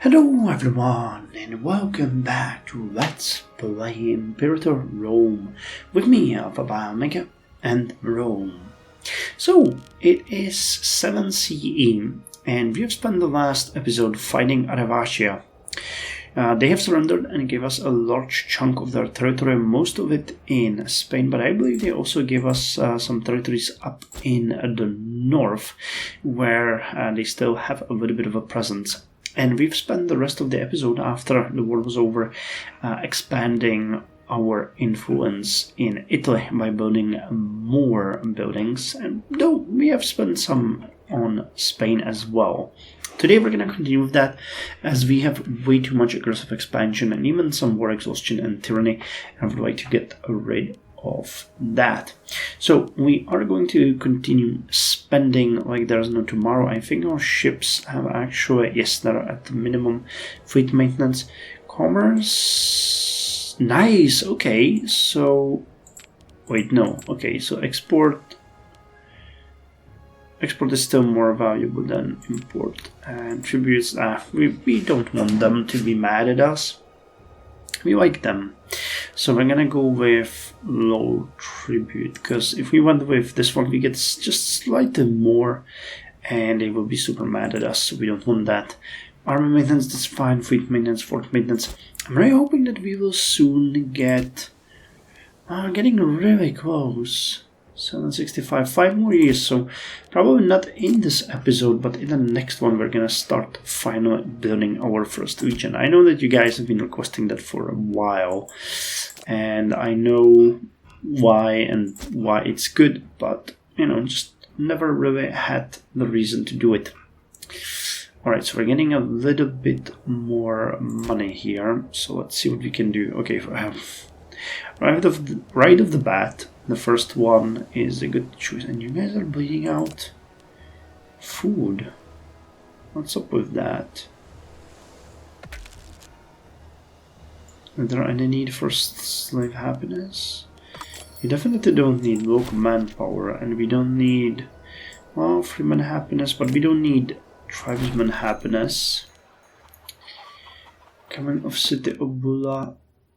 Hello everyone and welcome back to Let's Play Imperator Rome with me, Alpha Biomega and Rome. So, it is 7 CE and we have spent the last episode fighting Aravacia. They have surrendered and gave us a large chunk of their territory, most of it in Spain, but I believe they also gave us some territories up in the north where they still have a little bit of a presence. And we've spent the rest of the episode after the war was over expanding our influence in Italy by building more buildings, and though we have spent some on Spain as well. Today we're going to continue with that as we have way too much aggressive expansion and even some war exhaustion and tyranny, and I would like to get rid of that. So we are going to continue spending like there's no tomorrow. I think our ships have actually, yes, they're at the minimum fleet maintenance. Commerce, nice, okay, so wait, no, okay, so export is still more valuable than import, and tributes, we don't want them to be mad at us. We like them. So we're gonna go with low tribute, because if we went with this one we get just slightly more and they will be super mad at us, so we don't want that. Army maintenance, that's fine. Fleet maintenance, fort maintenance. I'm really hoping that we will soon get getting really close. 765, 5 more years, so probably not in this episode, but in the next one we're gonna start finally building our first region. I know that you guys have been requesting that for a while, and I know why and why it's good, but you know, just never really had the reason to do it. Alright, so we're getting a little bit more money here, so let's see what we can do. Okay, right off the bat, the first one is a good choice, and you guys are bleeding out food. What's up with that? Is there any need for slave happiness? We definitely don't need local manpower, and we don't need, well, freeman happiness, but we don't need tribesman happiness. Coming of city of Bulla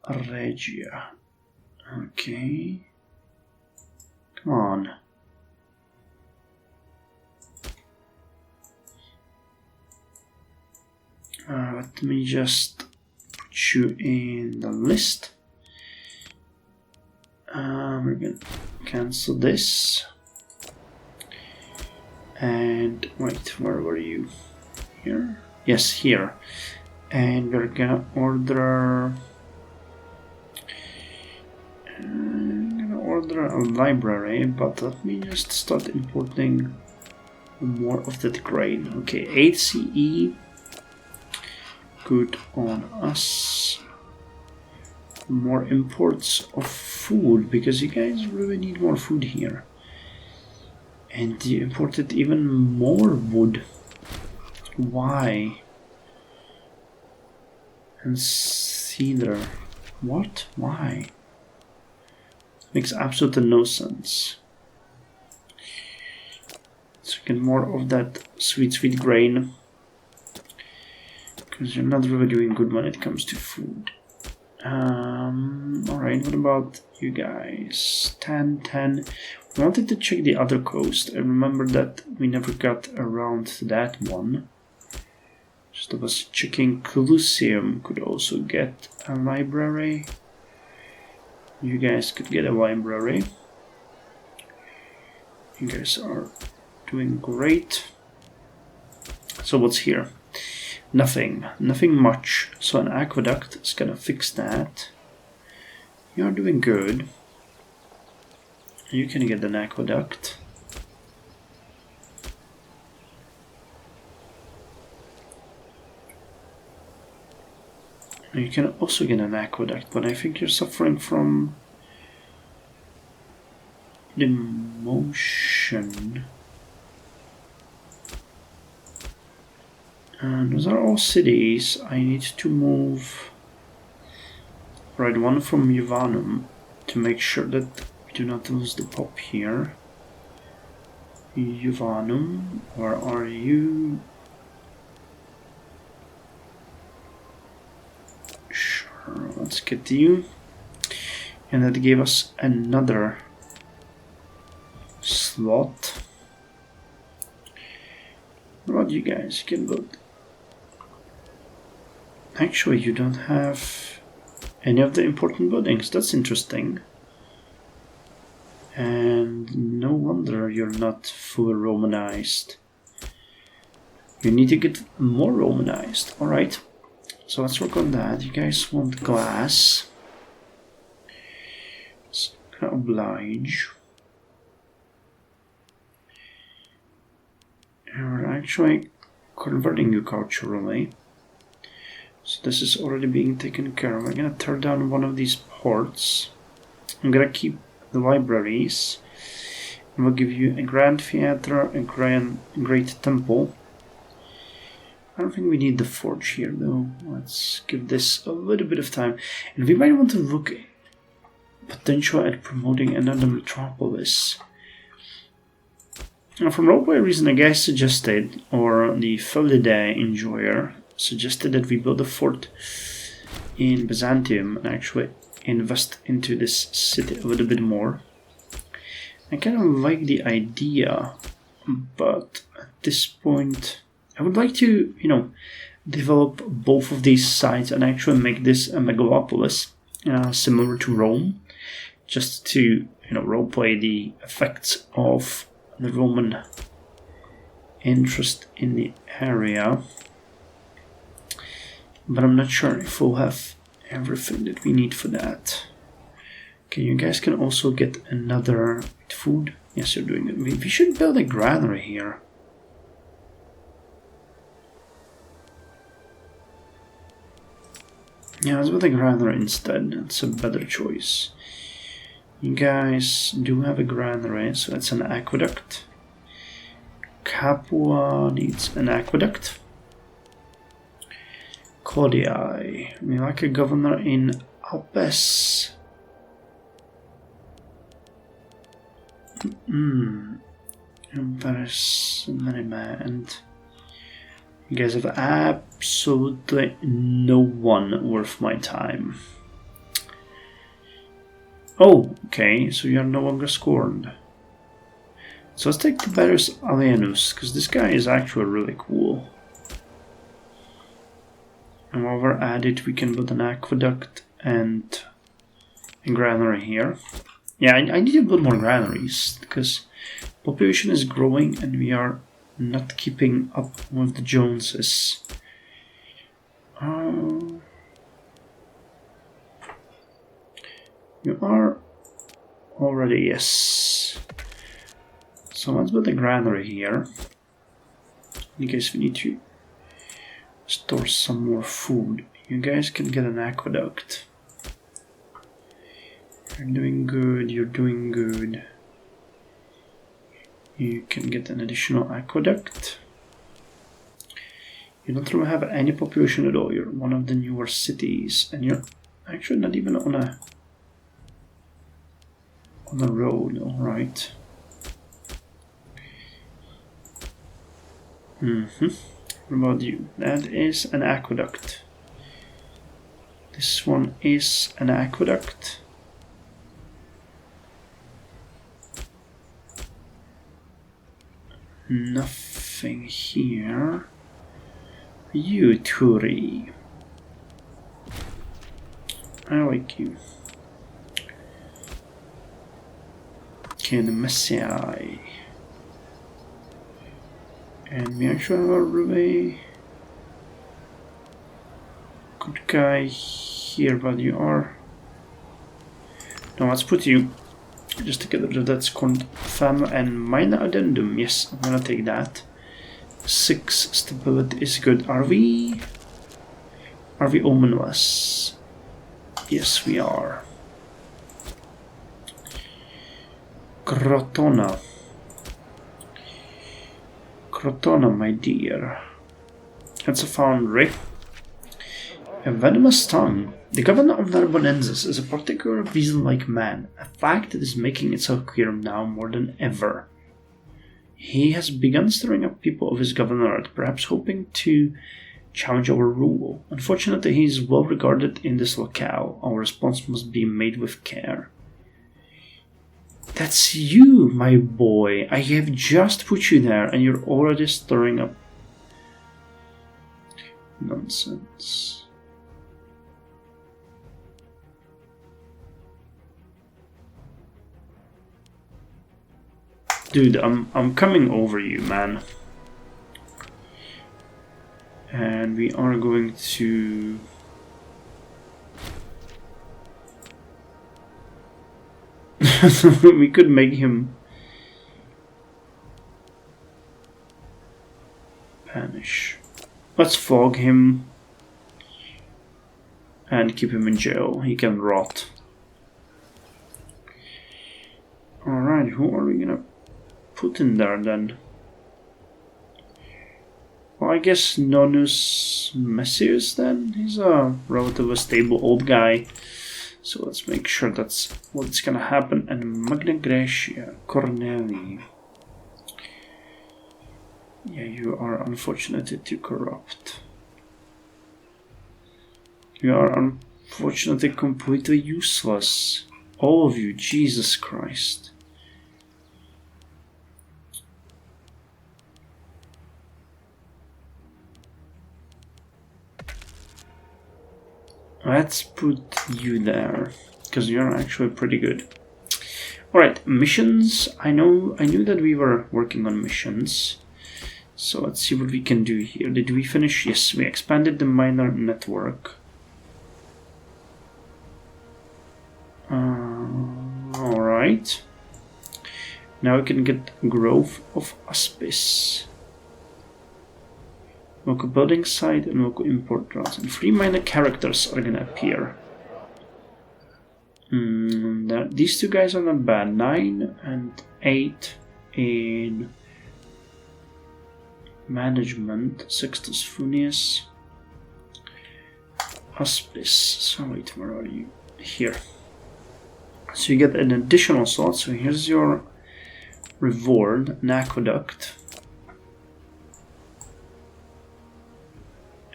Regia. Okay. Come on. Let me just put you in the list. We're gonna cancel this. And wait, where were you? Here? Yes, here. And we're gonna order a library, but let me just start importing more of that grain. Okay, 8 CE, good on us. More imports of food, because you guys really need more food here. And you imported even more wood. Why? And cedar. What? Why? Makes absolutely no sense. So get more of that sweet grain, because you're not really doing good when it comes to food. Alright, what about you guys? 10. I wanted to check the other coast. I remember that we never got around to that one. Just I was checking. Colosseum could also get a library. You guys could get a library. You guys are doing great. So what's here? Nothing much. So an aqueduct is gonna fix that. You're doing good. You can get an aqueduct. You can also get an aqueduct, but I think you're suffering from demotion. And those are all cities. I need to move, right, one from Juvanum to make sure that we do not lose the pop here. Juvanum, where are you? let's get you. And that gave us another slot. What about you guys? You can build. Actually, you don't have any of the important buildings. That's interesting. And no wonder you're not fully Romanized. You need to get more Romanized. Alright, so let's work on that. You guys want glass. So I'm gonna oblige. And we're actually converting you culturally. So this is already being taken care of. I'm gonna tear down one of these ports. I'm gonna keep the libraries. And we'll give you a grand theater, a great temple. I don't think we need the forge here though. Let's give this a little bit of time. And we might want to look potentially at promoting another metropolis. Now, from roleplay reason, a guy suggested, or the Felidae enjoyer suggested that we build a fort in Byzantium and actually invest into this city a little bit more. I kind of like the idea, but at this point I would like to, develop both of these sites and actually make this a megalopolis, similar to Rome, just to, roleplay the effects of the Roman interest in the area. But I'm not sure if we'll have everything that we need for that. Okay, you guys can also get another food. Yes, you're doing it. We should build a granary here. Yeah, let's build a granary instead. That's a better choice. You guys do have a granary, so that's an aqueduct. Capua needs an aqueduct. Codii. We like a governor in Alpes. There's many men, and you guys have absolutely no one worth my time. Oh, okay, so you are no longer scorned. So let's take Tiberius Alienus, because this guy is actually really cool. And while we're at it, we can build an aqueduct and a granary here. Yeah, I need to build more granaries, because population is growing and we are not keeping up with the Joneses. You are already, yes. So let's build a granary here, in case we need to store some more food. You guys can get an aqueduct. You're doing good, you're doing good. You can get an additional aqueduct. You don't really have any population at all. You're one of the newer cities, and you're actually not even on a road, alright. What about you? That is an aqueduct. This one is an aqueduct. Nothing here. You, Turi. I like you. Okay, the Messiah. And we actually have a really good guy here, but you are... No, let's put you just to get rid of that scorned family and minor addendum. Yes, I'm gonna take that. 6 stability is good. Are we ominous? Yes, we are. Crotona. Crotona, my dear. That's a foundry. A venomous tongue. The governor of Narbonensis is a particular weasel-like man, a fact that is making itself clear now more than ever. He has begun stirring up people of his governorate, perhaps hoping to challenge our rule. Unfortunately, he is well regarded in this locale. Our response must be made with care. That's you, my boy. I have just put you there, and you're already stirring up nonsense. Dude, I'm coming over you, man. And we are going to we could make him vanish. Let's fog him and keep him in jail. He can rot. Alright, who are we gonna put in there then? Well, I guess Nonus Messius then? He's a relatively stable old guy. So let's make sure that's what's gonna happen. And Magna Graecia, Corneli. Yeah, you are unfortunately too corrupt. You are unfortunately completely useless. All of you, Jesus Christ. Let's put you there, because you're actually pretty good. Alright, missions. I knew that we were working on missions. So let's see what we can do here. Did we finish? Yes, we expanded the minor network. Alright. Now we can get growth of Aspis. Local building site and local import routes. And 3 minor characters are gonna appear. These 2 guys are not bad. 9 and 8 in management. Sextus Funius. Aspis. So wait, where are you? Here. So you get an additional slot. So here's your reward, an aqueduct.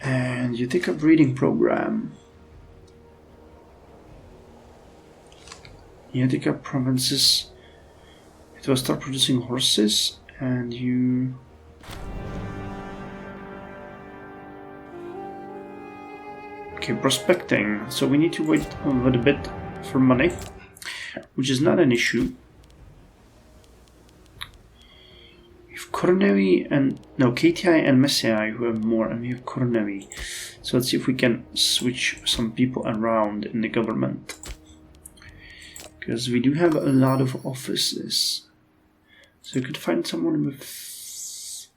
And you take a breeding program. You take up provinces. It will start producing horses, and you okay, prospecting. So we need to wait a little bit for money, which is not an issue. Cornevi and no KTI and Messiah who have more, and we have Cornevi. So let's see if we can switch some people around in the government, because we do have a lot of offices. So you could find someone with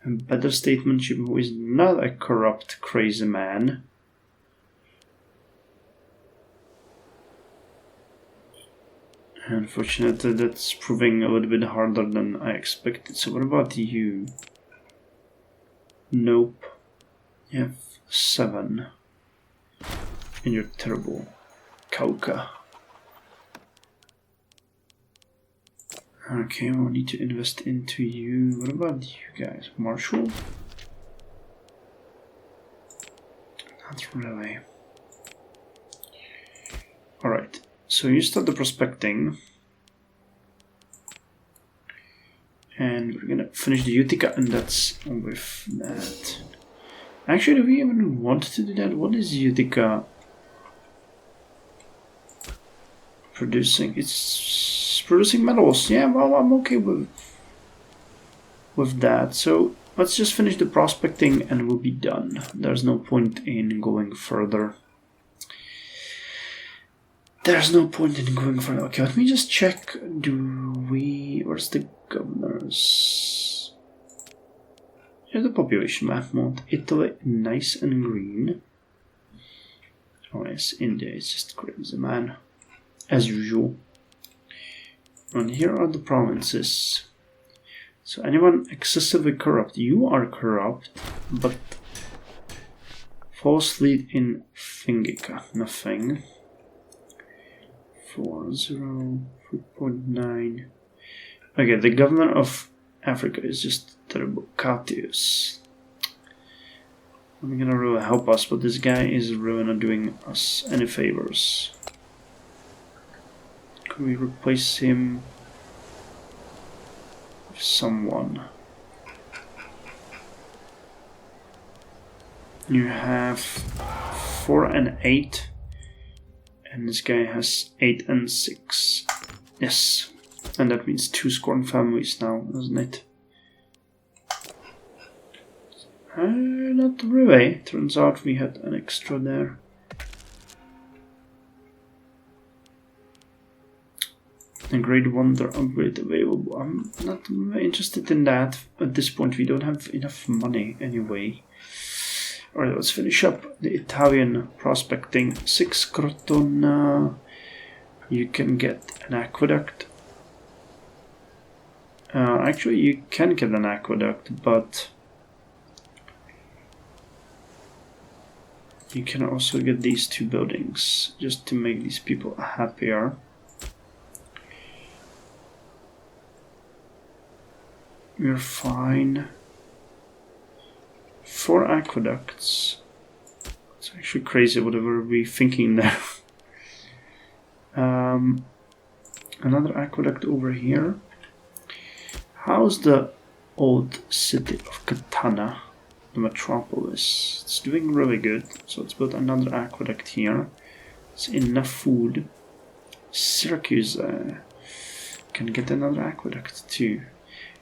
a better statesmanship who is not a corrupt, crazy man. Unfortunately, that's proving a little bit harder than I expected. So what about you? Nope. You have 7. And you're terrible. Kauka. Okay, we'll need to invest into you. What about you guys? Marshall? Not really. Alright. So you start the prospecting, and we're gonna finish the Utica, and that's with that. Actually, do we even want to do that? What is Utica producing? It's producing metals. Yeah, well, I'm okay with that. So let's just finish the prospecting, and we'll be done. There's no point in going further. There's no point in going for that. Okay, let me just check. Where's the governors? Here's the population map mode. Italy, nice and green. Oh yes, India is just crazy, man. As usual. And here are the provinces. So anyone excessively corrupt. You are corrupt, but false lead in Fingica. Nothing. 4.9. Okay, the governor of Africa is just terrible. Catius. I'm gonna really help us, but this guy is really not doing us any favors. Can we replace him with someone? You have 4 and 8, and this guy has 8 and 6. Yes, and that means 2 scorn families now, doesn't it? Not really. Turns out we had an extra there. A Great Wonder upgrade available. I'm not really interested in that. At this point, we don't have enough money anyway. Alright, let's finish up the Italian prospecting. 6 Crotona. You can get an aqueduct. Actually, you can get an aqueduct, but you can also get these 2 buildings just to make these people happier. We're fine. 4 aqueducts. It's actually crazy whatever we're thinking there. Another aqueduct over here. How's the old city of Katana, the metropolis? It's doing really good. So let's build another aqueduct here. It's enough food. Syracuse can get another aqueduct too.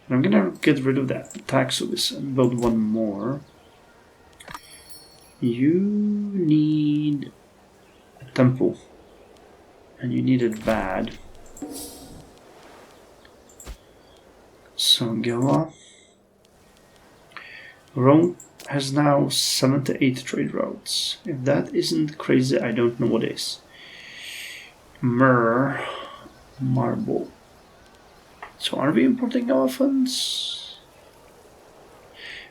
And I'm gonna get rid of that tax service and build one more. You need a temple, and you need it bad. So Gila. Rome has now 78 trade routes. If that isn't crazy, I don't know what is. Marble. So are we importing elephants?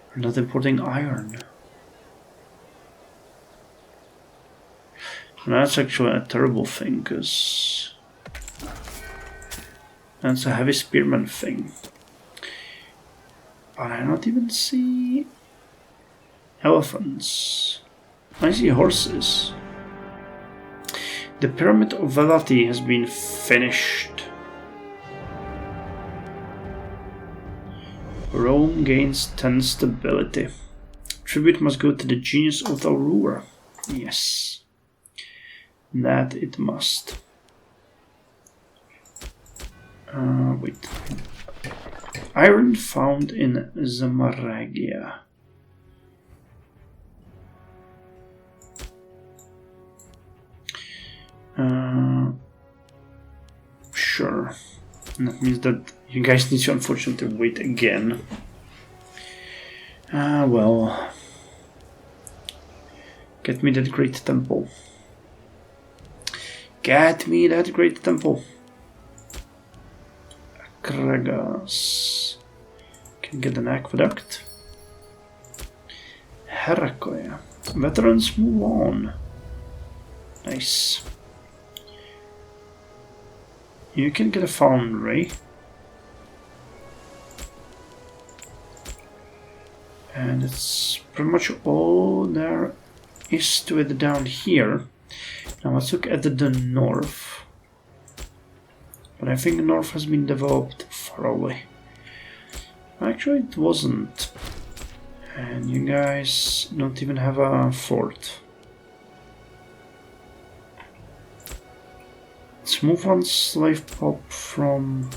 We're not importing iron. And that's actually a terrible thing, because that's a heavy spearman thing. But I don't even see elephants. I see horses. The Pyramid of Velati has been finished. Rome gains 10 stability. Tribute must go to the genius of the ruler. Yes. That it must. Wait. Iron found in Zamaragia. Sure. And that means that you guys need to unfortunately wait again. Well. Get me that great temple. Get me that great temple. Kregas can get an aqueduct. Heraclea. Veterans move on. Nice. You can get a foundry. And it's pretty much all there is to it down here. Now let's look at the north. But I think the north has been developed far away. Actually, it wasn't. And you guys don't even have a fort. Let's move on slave pop from...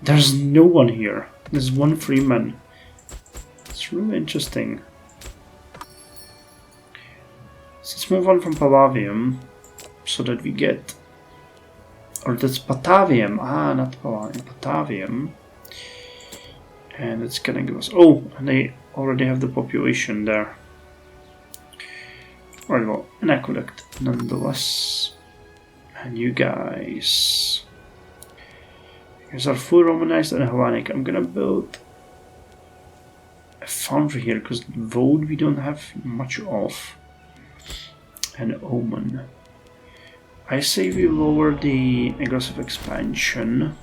There's no one here. There's one freeman. It's really interesting. So let's move on from Palavium so that we get... Or that's Patavium. Ah, not Palavium. Patavium. And it's gonna give us... Oh, and they already have the population there. Alright, well, an aqueduct nonetheless. And you guys are fully Romanized and Hellenic. I'm gonna build a foundry here because Void we don't have much of. And Omen. I say we lower the aggressive expansion.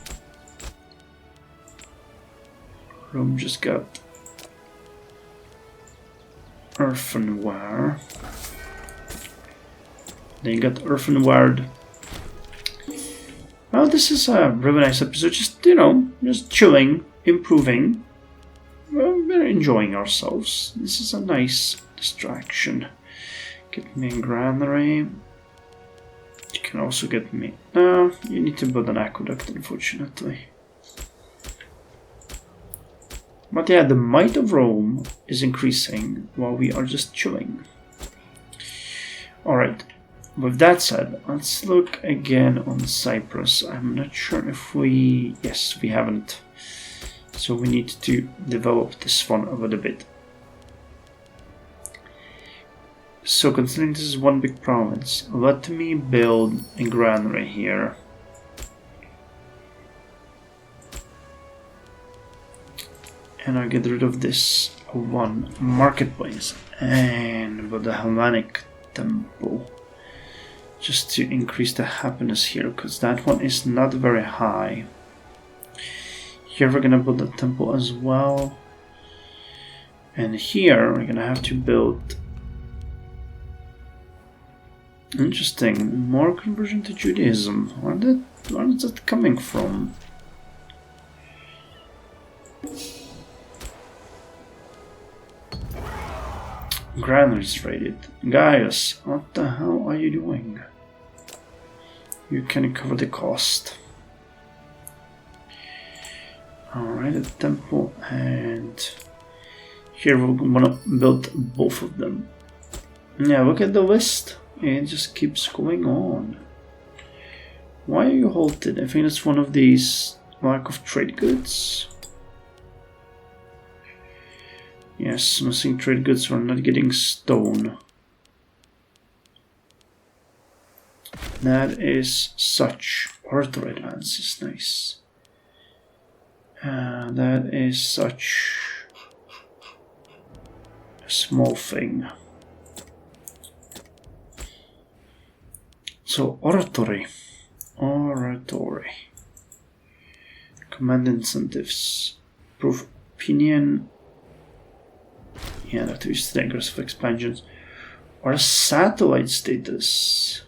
Rome just got earthenware. They got earthenware. Well, this is a really nice episode. Just, you know, just chilling, improving. Well, we're enjoying ourselves. This is a nice distraction. Get me a granary. You can also get me... No, you need to build an aqueduct, unfortunately. But yeah, the might of Rome is increasing while we are just chilling. Alright, with that said, let's look again on Cyprus. I'm not sure if we... Yes, we haven't. So we need to develop this one a little bit. So considering this is one big province, let me build a granary here. And I'll get rid of this one marketplace and build a Hellenic temple. Just to increase the happiness here, because that one is not very high. Here we're gonna build a temple as well. And here we're gonna have to build... Interesting, more conversion to Judaism. Where is that coming from? Granaries raided. Gaius, what the hell are you doing? You can cover the cost. Alright, a temple, and here we're gonna build both of them. Yeah, look at the list. It just keeps going on. Why are you halted? I think it's one of these lack of trade goods. Yes, missing trade goods. We're not getting stone. That is such. Order advance is nice. That is such a small thing. So, oratory. Command incentives. Proof opinion. Yeah, that is the aggressive expansions. Or satellite status.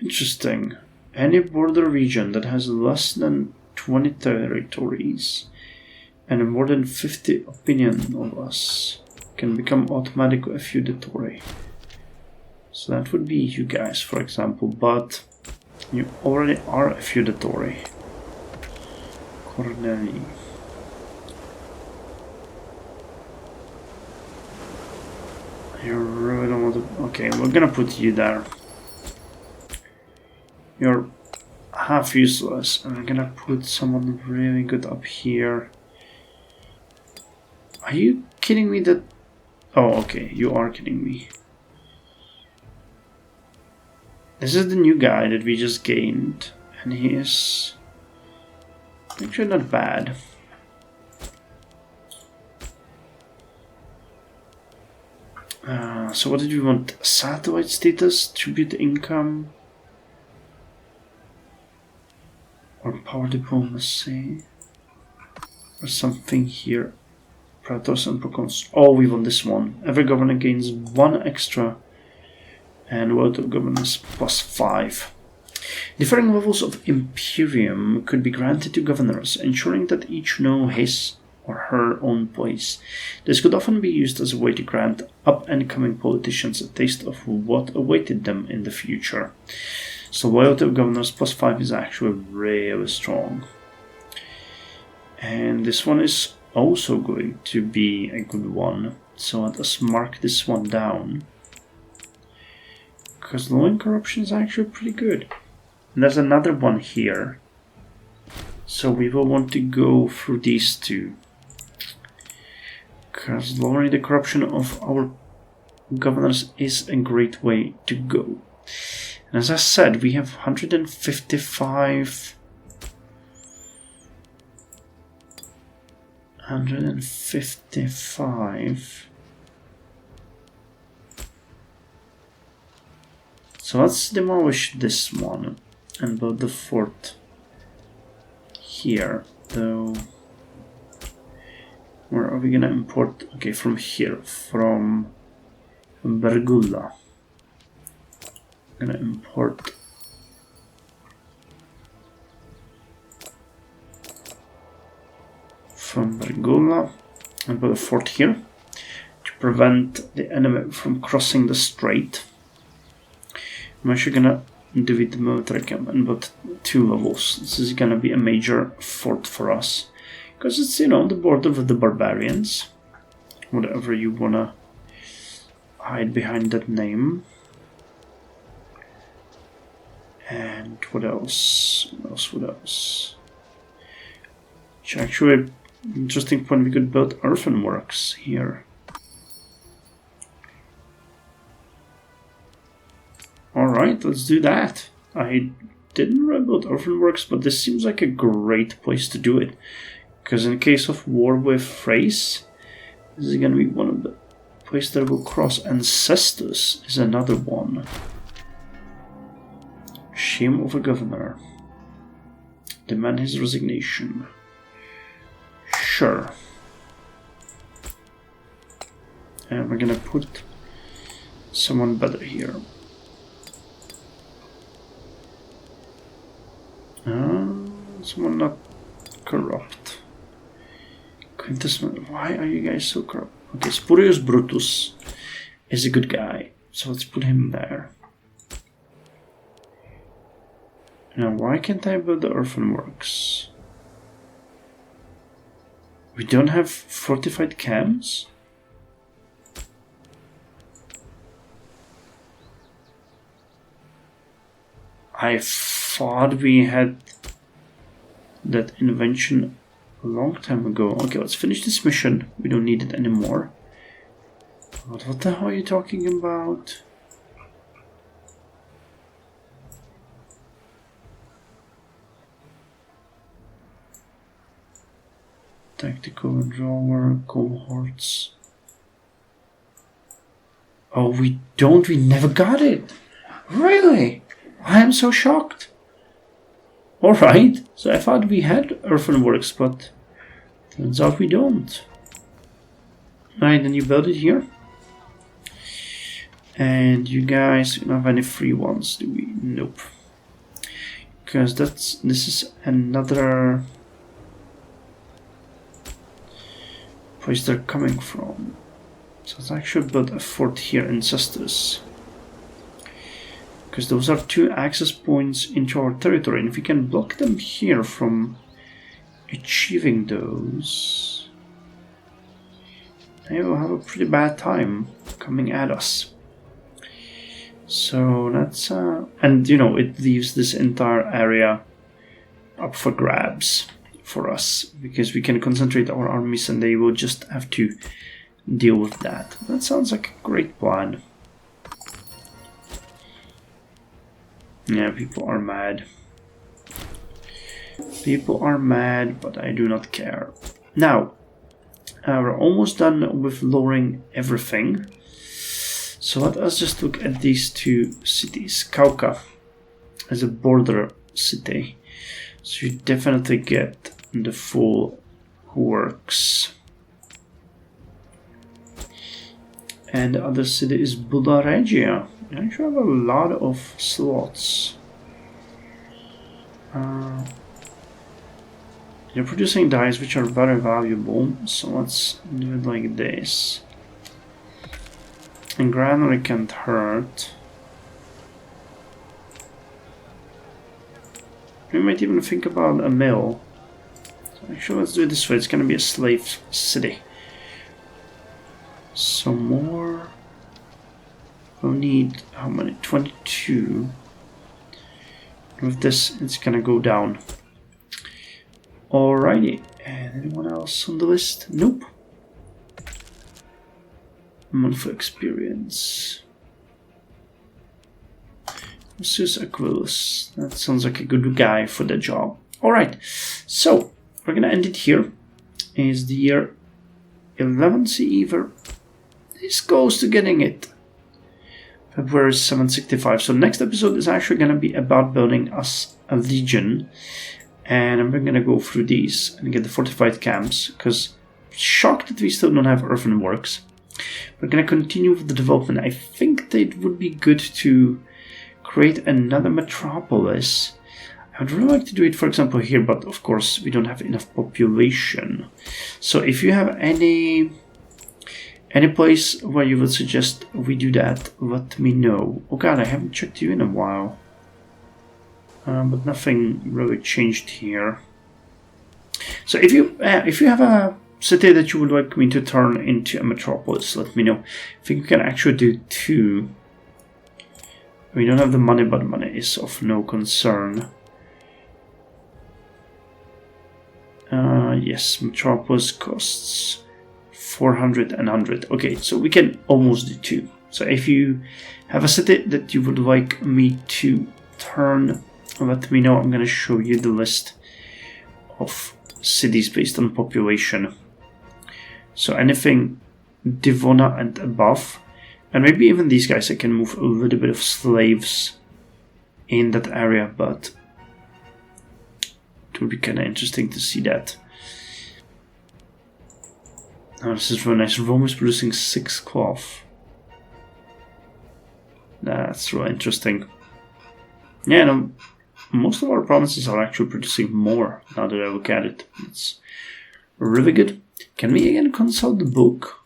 Interesting. Any border region that has less than 20 territories and more than 50 opinion of us can become automatically a feudatory. So that would be you guys, for example, but you already are a feudatory. Corneli. You really don't want to... Okay, we're gonna put you there. You're half useless, and I'm gonna put someone really good up here. Are you kidding me that... Oh, okay, you are kidding me. This is the new guy that we just gained, and he is actually not bad. So what did we want? Satellite status, tribute income, or power diplomacy, or something here. Praetors and Procons. Oh, we want this one. Every governor gains 1 extra and wealth of governance +5. Differing levels of Imperium could be granted to governors, ensuring that each know his or her own place. This could often be used as a way to grant up-and-coming politicians a taste of what awaited them in the future. So loyalty of governors +5 is actually really strong. And this one is also going to be a good one. So let us mark this one down. Because law and corruption is actually pretty good. And there's another one here. So we will want to go through these two. Because lowering the corruption of our governors is a great way to go. And as I said, we have 155... 155. So let's demolish this one and build the fort. here, though. Where are we gonna import? Okay, from here, from Bergulla. I'm gonna import from Bergulla and put a fort here to prevent the enemy from crossing the strait. I'm actually gonna divide the military camp in about 2 levels. This is gonna be a major fort for us because it's, you know, the border with the barbarians. Whatever you wanna hide behind that name. And what else? What else? Which actually, interesting point, we could build earthworks here. Alright, let's do that. I didn't rebuild earthworks, but this seems like a great place to do it. Because in case of war with Thrace, this is going to be one of the places that will cross. Ancestus is another one. Shame of a governor. Demand his resignation. Sure. And we're gonna put someone better here. Someone not corrupt. Quintus, why are you guys so corrupt? Okay, Spurius Brutus is a good guy, so let's put him there. Now, why can't I build the earthworks? We don't have fortified camps? I thought we had that invention a long time ago. Okay, let's finish this mission. We don't need it anymore. What the hell are you talking about? Tactical withdrawal, cohorts. Oh, we don't. We never got it. Really? I am so shocked. Alright, so I thought we had earthworks, but turns out we don't. Alright, then you build it here. And you guys don't have any free ones, do we? Nope. Because this is another place they're coming from. So let's actually build a fort here in Cestus. Because those are 2 access points into our territory, and if we can block them here from achieving those, they will have a pretty bad time coming at us. So that's and you know, it leaves this entire area up for grabs for us, because we can concentrate our armies and they will just have to deal with that. That sounds like a great plan. Yeah, people are mad. People are mad, but I do not care. Now, we're almost done with lowering everything. So let us just look at these 2 cities. Kauka as a border city. So you definitely get the full works. And the other city is Buda Regia. I actually have a lot of slots. You're producing dice which are very valuable, so let's do it like this. And granary can't hurt. We might even think about a mill. So actually, let's do it this way. It's gonna be a slave city. So more. We'll need how many? 22. With this, it's gonna go down. Alrighty. And anyone else on the list? Nope. Monthly experience. Lucius Aquilus. That sounds like a good guy for the job. Alright. So, we're gonna end it here. Is the year 11 CE. This goes to getting it. February 765. So next episode is actually going to be about building us a legion, And I'm going to go through these and get the fortified camps, because shocked that we still don't have earthworks. We're going to continue with the development. I think that it would be good to create another metropolis. I would really like to do it, for example, here, but of course we don't have enough population. So if you have any place where you would suggest we do that, let me know. Oh god, I haven't checked you in a while. But nothing really changed here. So if you have a city that you would like me to turn into a metropolis, let me know. I think we can actually do 2. We don't have the money, but money is of no concern. Yes, metropolis costs 400 and 100. Okay, so we can almost do 2. So if you have a city that you would like me to turn, let me know. I'm going to show you the list of cities based on population. So anything Divona and above, and maybe even these guys, I can move a little bit of slaves in that area, but it would be kind of interesting to see that. Oh, this is really nice. Rome is producing 6 cloth. That's really interesting. Yeah, no, most of our provinces are actually producing more now that I look at it. It's really good. Can we again consult the book?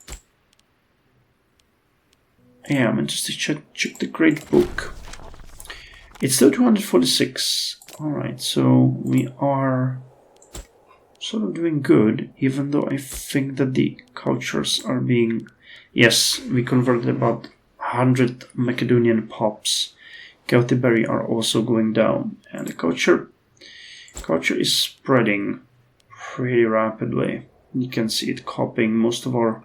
Yeah, I'm interested to check the great book. It's still 246. Alright, so we are sort of doing good, even though I think that the cultures are being... Yes, we converted about 100 Macedonian pops. Celtiberi are also going down, and the culture is spreading pretty rapidly. You can see it copying most of our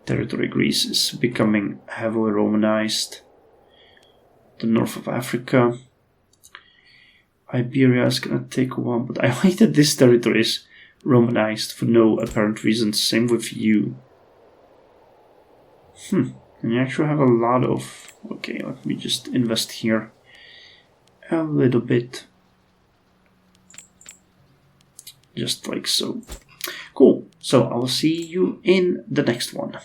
territory. Greece is becoming heavily Romanized. The north of Africa, Iberia is gonna take a while, but I like that this territory is Romanized for no apparent reason. Same with you. And you actually have a lot of... Okay, let me just invest here a little bit. Just like so. Cool. So I will see you in the next one.